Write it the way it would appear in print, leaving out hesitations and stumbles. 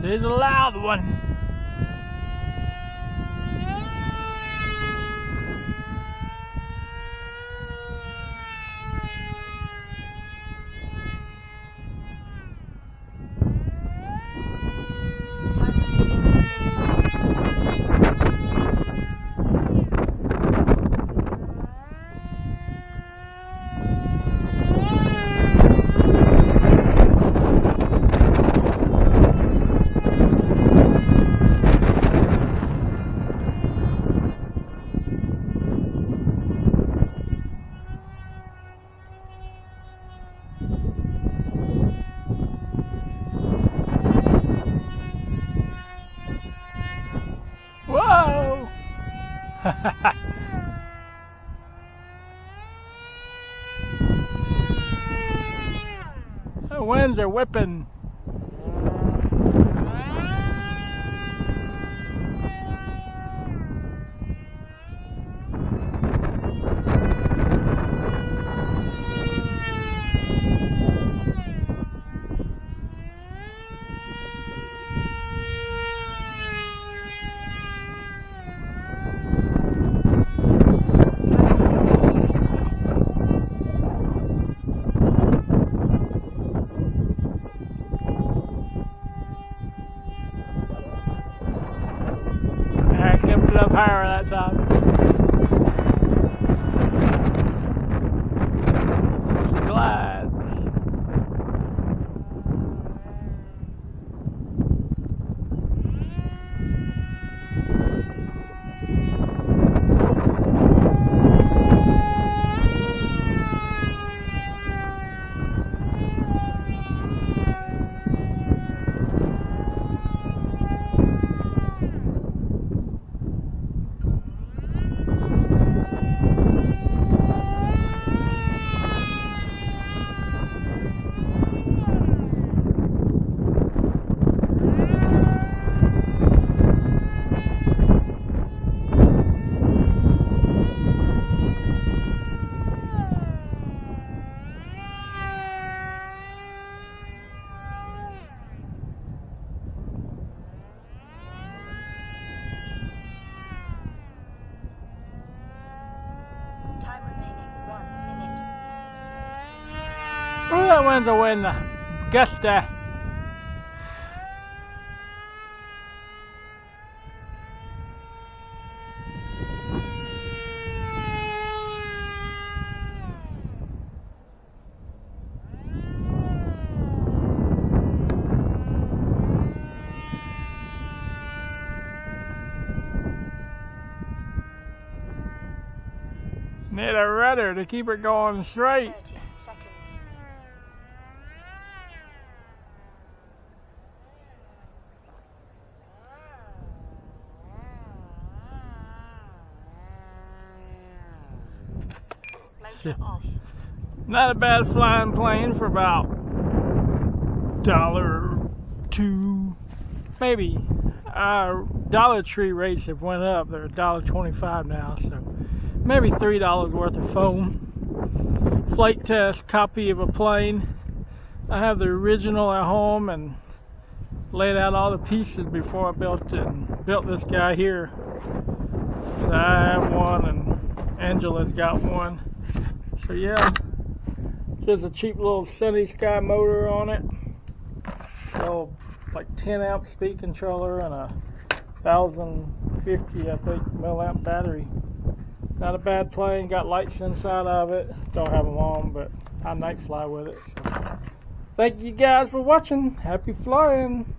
She's a loud one. Whoa! The winds are whipping. Up higher that time. Glides. Oh, that wind's a wind. Gusty. Need a rudder to keep it going straight. Not a bad flying plane for about $1.02, maybe. Dollar Tree rates have went up. They're $1.25 now, so maybe $3 worth of foam. Flight test copy of a plane. I have the original at home and laid out all the pieces before I built it. And built this guy here. So I have one, and Angela's got one. So yeah, just a cheap little Sunny Sky motor on it. So like 10 amp speed controller and a 1050 I think milliamp battery. Not a bad plane. Got lights inside of it. Don't have them on, but I night fly with it. So thank you guys for watching. Happy flying.